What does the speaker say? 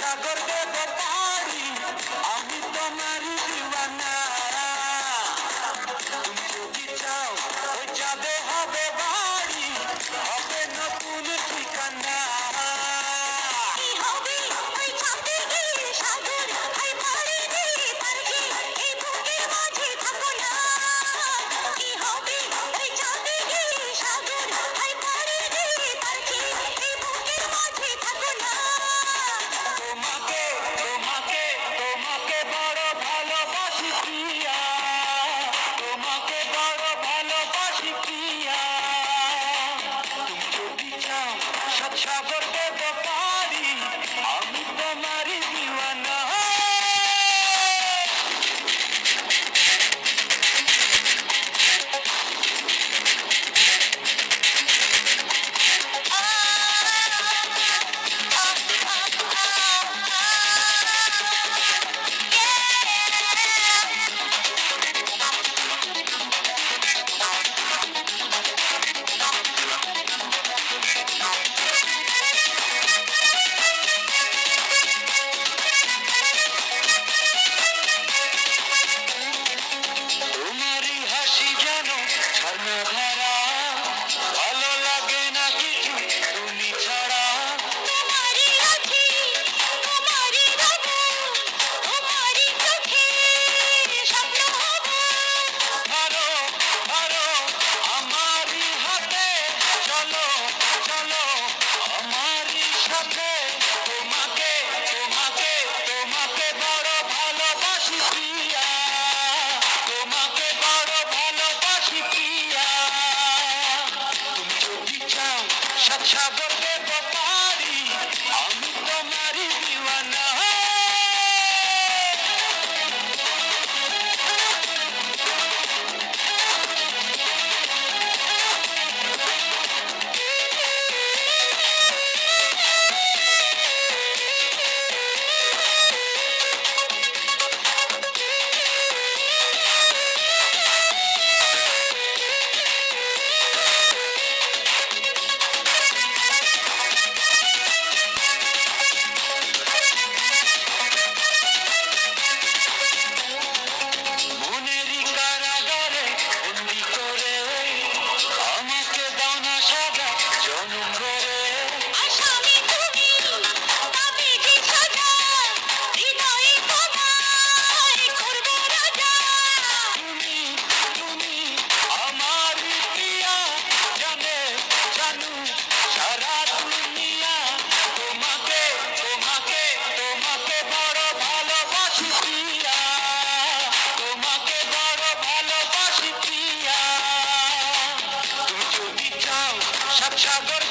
সাগর দেব পাড়ি, আমি তোমারই দিওয়ানা। তুমি যদি চাও ওই যাবে হবে বাড়ি, হবে নতুন ঠিকানা। কি হবে ওই চাঁদে গিয়ে সাগর, ওই পাড়ে দিয়ে পারছি এই বুকের মাঝে থাকো না। কি হবে ওই চাঁদে গিয়ে সাগর, ওই পাড়ে দিয়ে পারছি এই বুকের মাঝে থাকো না। তোমাকে তোমাকে তোমাকে বড় ভালোবাসি প্রিয়া, তোমাকে বড় ভালোবাসি প্রিয়া। তুমি যদি চাও সাত সাগর দেব পাড়ি, আমি তোমারই দিওয়ানা। তোমারই হাসি যেন ঝর্ণা ধারা, ভালো লাগে না কিছু তুমি ছাড়া। তোমারই আছি তোমারই রব, তোমারই চোখে স্বপ্ন হব। ধরো ধরো আমারই হাতে, চলো চলো আমারই সাথে। তোমাকে তোমাকে তোমাকে বড় ভালোবাসি প্রিয়া, তোমাকে বড় ভালোবাসি প্রিয়া। তুমি যদি চাও সাত সাগর দেব পাড়ি, আমি তোমারই দিওয়ানা। মনেরই কারাগারে বন্দি করে, আমাকে দাও না সাজা জনম করে। আসামি তুমি পাবে যে সাজা, হৃদয়ে তোমায় করব রাজা। তুমি তুমি আমারই প্রিয়া, জানে জানু সারা দুনিয়া। তোমাকে তোমাকে তোমাকে বড় ভালোবাসি প্রিয়া, তোমাকে বড় ভালোবাসি প্রিয়া। তুমি যদি চাও সাত সাগর